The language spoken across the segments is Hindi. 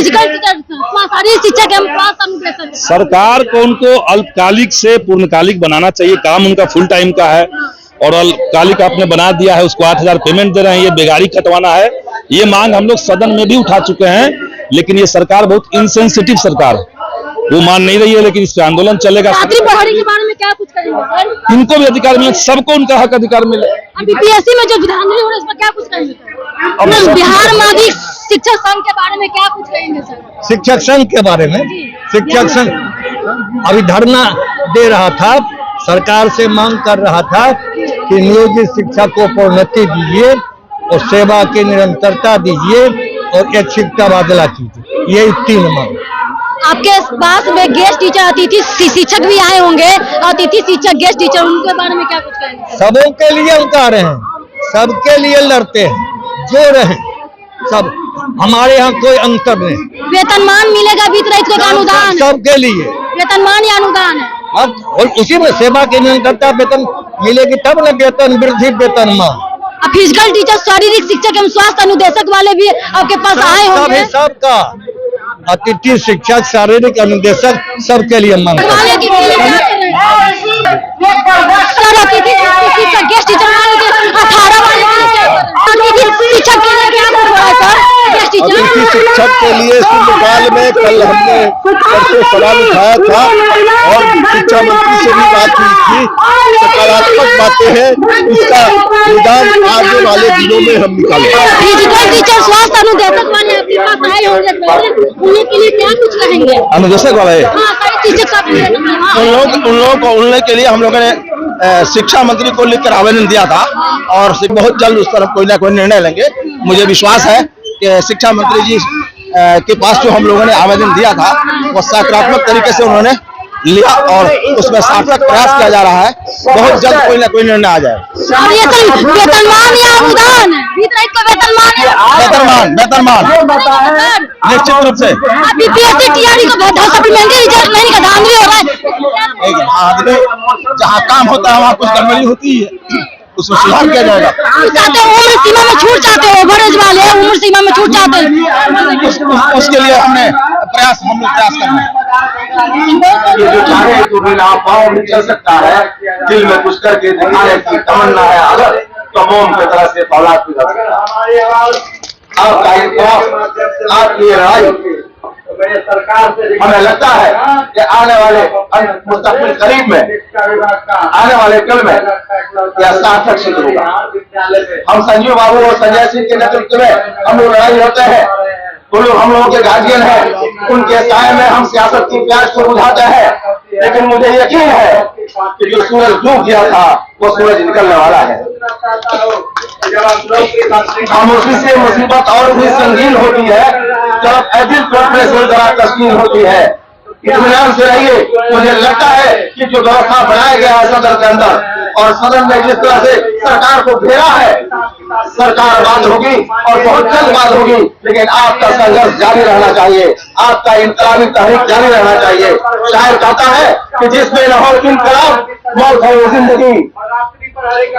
फिजिकल शारीरिक शिक्षा के स्वास्थ्य अनुदेशक। सरकार को उनको अल्पकालिक से पूर्णकालिक बनाना चाहिए। काम उनका फुल टाइम का है और अल्पकालिक आपने बना दिया है, उसको 8,000 पेमेंट दे रहे हैं, ये बेगारी कटवाना है। ये मांग हम लोग सदन में भी उठा चुके हैं, लेकिन ये सरकार बहुत इनसेंसिटिव सरकार है, वो मान नहीं रही है। लेकिन इस पे आंदोलन चलेगा। छात्री बढ़ाने के बारे में क्या कुछ करेंगे सर? इनको भी अधिकार मिले, सबको उनका हक अधिकार मिले। बीपीएससी में जो विधानसभा हो रहा है इस पर क्या कुछ करेंगे? बिहार माध्यमिक शिक्षक संघ के बारे में क्या कुछ कहेंगे सर? शिक्षक संघ के बारे में, शिक्षक संघ अभी धरना दे रहा था, सरकार से मांग कर रहा था कि नियोजित शिक्षा को प्रोन्नति दीजिए और सेवा की निरंतरता दीजिए और ऐच्छिक तबादला कीजिए। ये 3 मांग। आपके पास में गेस्ट टीचर, अतिथि शिक्षक भी आए होंगे, अतिथि शिक्षक, गेस्ट टीचर, उनके बारे में क्या कुछ कहेंगे? सबों के लिए हम कह रहे हैं, सबके लिए लड़ते हैं, जो रहे सब, हमारे यहाँ कोई अंतर नहीं। वेतनमान मिलेगा बीत रही को अनुदान? सबके लिए वेतनमान या अनुदान है? अब और उसी में सेवा की निरंतरता वेतन मिलेगी तब न वेतन वृद्धि वेतनमान। फिजिकल टीचर, शारीरिक शिक्षक एवं स्वास्थ्य अनुदेशक वाले भी आपके पास आए होंगे? सबका अतिथि शिक्षक, शारीरिक अनुदेशक, सबके लिए मांग। सर अतिथि शिक्षक, गेस्ट टीचर 18 अतिथि शिक्षक के लिए क्या कर रहा है सर? गेस्ट टीचर अतिथि शिक्षक के लिए शून्यकाल में कल हमने सबसे सवाल उठाया था और शिक्षा मंत्री से भी बात हुई थी। सकारात्मक बातें हैं, इसका निदान आगे वाले दिनों में हम निकालेंगे। फिजिकल टीचर, स्वास्थ्य अनुदेशक वाले आपके पास आए होंगे, उनके लिए क्या कुछ कहेंगे? अनुदेशक वाले उनके के लिए हम लोगों ने शिक्षा मंत्री को लिखकर आवेदन दिया था और बहुत जल्द उस तरफ कोई ना कोई निर्णय लेंगे। मुझे विश्वास है कि शिक्षा मंत्री जी के पास जो हम लोगों ने आवेदन दिया था वो सकारात्मक तरीके से उन्होंने लिया और उसमें सार्थक प्रयास किया जा रहा है। बहुत जल्द कोई ना कोई निर्णय आ जाए। वेतनमान या अनुदान? वेतनमान निश्चित रूप से। बीपीएससी टीआरई को सप्लीमेंट्री रिजल्ट नहीं का धांधली हो रहा है। आदमी जहाँ काम होता है वहाँ कुछ गड़बड़ी होती है, उसमें सुधार किया जाएगा। उम्र सीमा में छूट चाहते हो, ओवरेज वाले उम्र सीमा में छूट चाहते हैं, उसके लिए हमने प्रयास करना है। ये जो चाहे तो बिना पाँव भी चल सकता है, दिल में कुछ करके दिखाने की तमन्ना है अगर, तो मोम की तरह से फौलाद भी कर सकता है। आपका इंसाफ, आपकी लड़ाई हमें लगता है कि आने वाले मुस्तकबिल करीब में, आने वाले कल में यह सार्थक सिद्ध होगा। हम संजीव बाबू और संजय सिंह के नेतृत्व में हम लोग लड़ाई लड़ते हैं, वो लोग हम लोगों के गार्जियन हैं, उनके साए में हम सियासत की प्यास को बुझाते हैं। लेकिन मुझे यकीन है कि जो सूरज डूब गया था वो सूरज निकलने वाला है। खामोशी से मुसीबत और भी संगीन होती है जब ऐदिल प्रेशर जरा तस्कीन होती है। इत्मीनान से रहिए, मुझे लगता है कि जो व्यवस्था बनाया गया है सदन के अंदर और सदन में जिस तरह से सरकार को घेरा है, सरकार बात होगी और बहुत जल्द बात होगी, लेकिन आपका संघर्ष जारी रहना चाहिए, आपका इनकलाबी तहरीक जारी रहना चाहिए। शायर कहता है कि जिसमें न हो इनकलाब मौत है वो जिंदगी,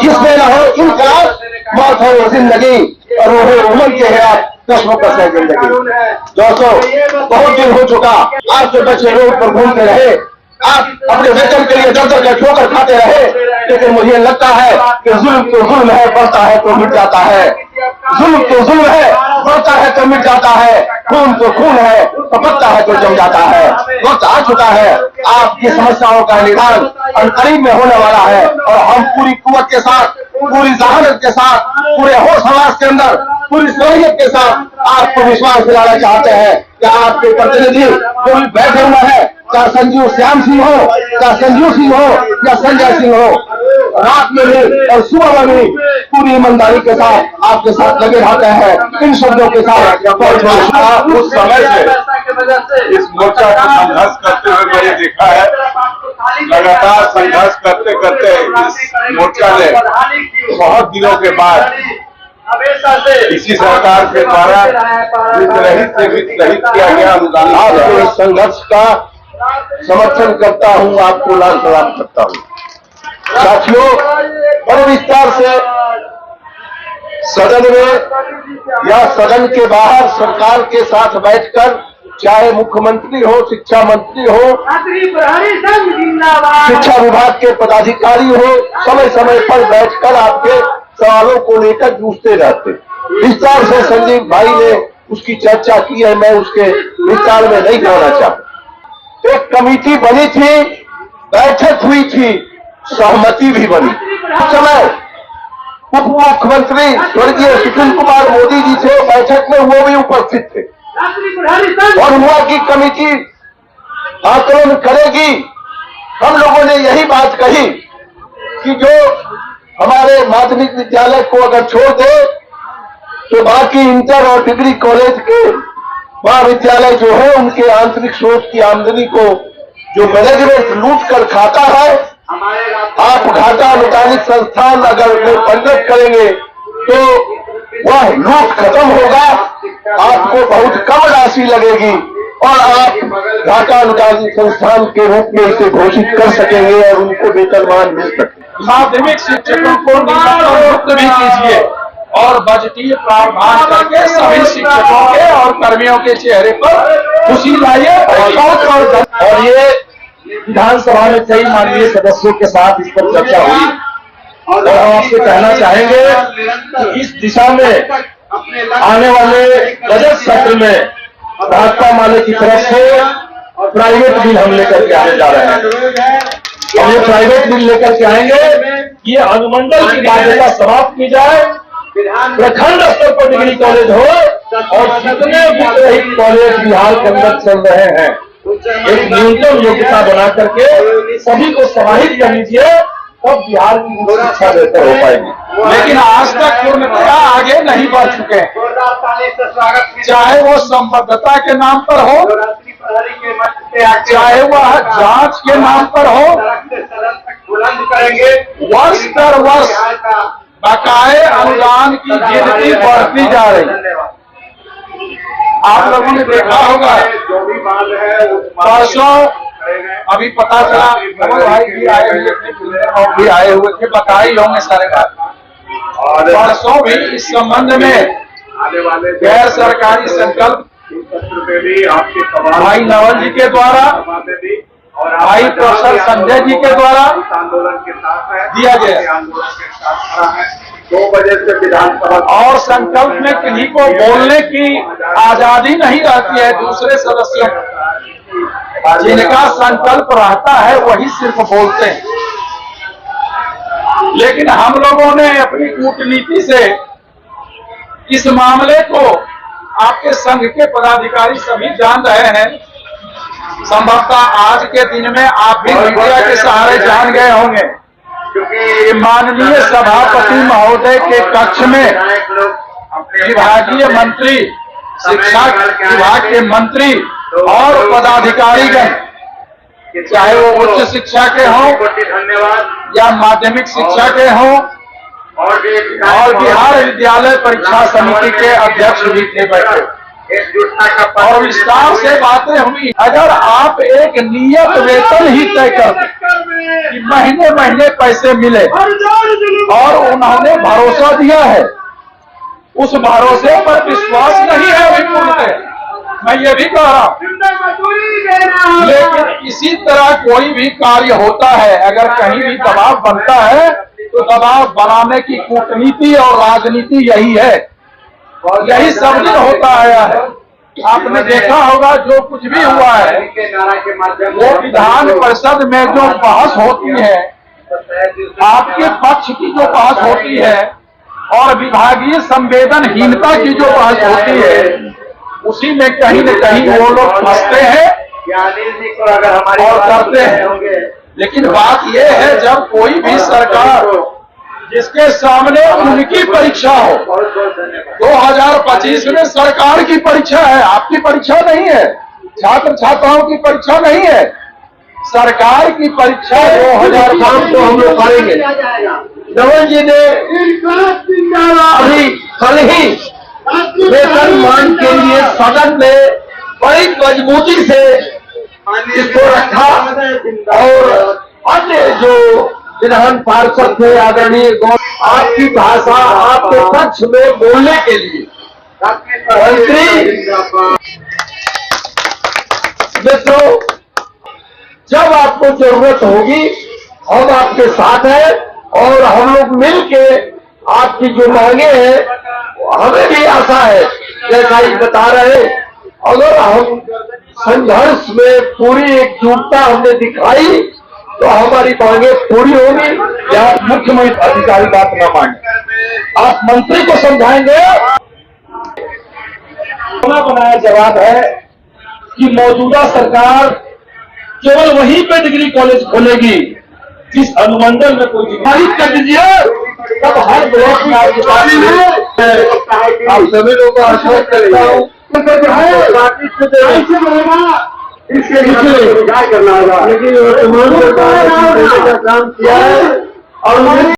जिसमें न हो इनकलाब मौत है वो जिंदगी और वो उम्र के है आप कस्मोकस है जिंदगी। दोस्तों बहुत दिन हो चुका, आपके बच्चे रोड पर घूमते रहे, आप अपने वेतन के लिए दर दर ठोकर खाते रहे, लेकिन मुझे लगता है कि जुल्म तो जुल्म है, बढ़ता है तो मिट जाता है। जुल्म तो जुल्म है, बढ़ता है तो मिट जाता है। खून तो खून है, पकता है तो जम जाता है। वक्त आ चुका है, आपकी समस्याओं का निदान अनकरीब में होने वाला है और हम पूरी कुव्वत के साथ, पूरी जहानत के साथ, पूरे होश हवास के अंदर, पूरी सलाहियत के साथ आपको विश्वास दिलाना चाहते हैं कि आपके प्रतिनिधि जो भी बैठे हुए हैं, चाहे संजीव श्याम सिंह हो, चाहे संजीव सिंह हो या संजय सिंह हो, रात में भी और सुबह में भी पूरी ईमानदारी के साथ आपके साथ लगे रहते हैं। इन शब्दों के साथ उस समय से इस मोर्चा को संघर्ष करते हुए मैंने देखा है, लगातार संघर्ष करते करते इस मोर्चा ने बहुत दिनों के बाद इसी सरकार के द्वारा वित्त रहित किया गया अनुदान, आपके संघर्ष का समर्थन करता हूं, आपको लाल सलाम करता हूं। साथियों, बड़े विस्तार से सदन में या सदन के बाहर सरकार के साथ बैठकर चाहे मुख्यमंत्री हो, शिक्षा मंत्री हो, शिक्षा विभाग के पदाधिकारी हो, समय समय पर बैठकर आपके सवालों को लेकर जूझते रहते। विस्तार से संजीव भाई ने उसकी चर्चा की है, मैं उसके विस्तार में नहीं जाना चाहता। एक कमेटी बनी थी, बैठक हुई थी, सहमति भी बनी। उस समय उप मुख्यमंत्री स्वर्गीय सुशील कुमार मोदी जी थे बैठक में, वो भी उपस्थित थे और हुआ कि कमेटी आकलन करेगी। हम लोगों ने यही बात कही कि जो हमारे माध्यमिक विद्यालय को अगर छोड़ दे तो बाकी इंटर और डिग्री कॉलेज के महाविद्यालय जो है उनके आंतरिक स्रोत की आमदनी को जो मैनेजमेंट लूट कर खाता है, आप घाटा अनुदानित संस्थान अगर वो परिणत करेंगे तो वह लूट खत्म होगा, आपको बहुत कम राशि लगेगी और आप घाटा अनुदानित संस्थान के रूप में इसे घोषित कर सकेंगे और उनको वेतनमान मिल सके। माध्यमिक शिक्षकों को नियुक्त भी कीजिए और बजटीय प्रावधान करके सभी शिक्षकों के और कर्मियों के चेहरे पर खुशी लाइए। और ये विधानसभा में कई माननीय सदस्यों के साथ इस पर चर्चा हुई और हम आपसे कहना चाहेंगे कि इस दिशा में आने वाले बजट सत्र में भाजपा माले की तरफ से प्राइवेट बिल हम लेकर के आने जा रहे हैं। हम ये प्राइवेट बिल लेकर के आएंगे, ये अनुमंडल की बाध्यता समाप्त की जाए, प्रखंड स्तर पर डिग्री कॉलेज हो और जितने भी रहित कॉलेज बिहार के अंदर चल रहे हैं एक न्यूनतम योग्यता बना करके सभी को समाहित कर लीजिए, तब बिहार की शिक्षा बेहतर हो पाएगी। लेकिन आज तक पूर्णतया आगे नहीं बढ़ चुके हैं, चाहे वो संबद्धता के नाम पर हो, चाहे वह जांच के नाम पर हो। वर्ष पर वर्ष बकाये अनुदान की गिनती बढ़ती जा रही। आप लोगों ने देखा होगा परसों अभी पता चला, कमल भाई भी आए हुए थे और भी आए हुए थे, बताए होंगे सारे बात। परसों भी इस संबंध में गैर सरकारी संकल्प भाई नवल जी के द्वारा, भाई प्रोफेसर संजय जी के द्वारा दिया गया 2 बजे से विधानसभा और संकल्प में किन्हीं को बोलने की आजादी नहीं रहती है। दूसरे सदस्यों जिनका संकल्प रहता है वही सिर्फ बोलते हैं, लेकिन हम लोगों ने अपनी कूटनीति से इस मामले को आपके संघ के पदाधिकारी सभी जान रहे हैं। संभवतः आज के दिन में आप भी मीडिया के सहारे जान गए होंगे कि माननीय सभापति महोदय के कक्ष में विभागीय मंत्री, शिक्षा विभाग के मंत्री और पदाधिकारीगण, चाहे वो उच्च शिक्षा के हों या माध्यमिक शिक्षा के हों, और बिहार विद्यालय परीक्षा समिति के अध्यक्ष भी थे बैठे और विस्तार से बातें हुई। अगर आप एक नियत वेतन ही तय कर कि महीने महीने पैसे मिले और उन्होंने भरोसा दिया है, उस भरोसे पर विश्वास नहीं है अभी पूर्णतः, मैं ये भी कह रहा हूं। लेकिन इसी तरह कोई भी कार्य होता है, अगर कहीं भी दबाव बनता है तो दबाव बनाने की कूटनीति और राजनीति यही है, यही सब दिन होता आया है। आपने देखा होगा जो कुछ भी हुआ है वो विधान परिषद में जो बहस होती है, आपके पक्ष की जो बहस होती है और विभागीय संवेदनहीनता की जो बहस होती है, उसी में कहीं न कहीं वो लोग फंसते हैं और करते हैं। लेकिन बात यह है जब कोई भी सरकार जिसके सामने उनकी परीक्षा हो, 2025 में सरकार की परीक्षा है, आपकी परीक्षा नहीं है, छात्र छात्राओं की परीक्षा नहीं है, सरकार की परीक्षा 2005 को हम लोग करेंगे। नवल जी ने अभी कल ही वेतनमान के लिए सदन में बड़ी मजबूती से इसको रखा और अन्य जो विधान पार्षद थे आदरणीय आपकी भाषा आपके पक्ष में बोलने के लिए मंत्री मित्रों, जब आपको जरूरत होगी हम आपके साथ हैं और हम लोग मिलके आपकी जो मांगे हैं हमें भी आशा है, जैसा ही बता रहे, अगर हम संघर्ष में पूरी एकजुटता हमने दिखाई तो हमारी मांगे पूरी होगी। या मुख्यमंत्री अधिकारी बात न माने, आप मंत्री को समझाएंगे। बनाया जवाब है कि मौजूदा सरकार केवल वहीं पे डिग्री कॉलेज खोलेगी जिस अनुमंडल में कोई डिग्री कर दीजिए, तब हर ब्लॉक में आप सभी लोगों को आश्वस्त करता हूँ इसके लिए क्या करना होगा, लेकिन वर्तमान सरकार ने काम किया है और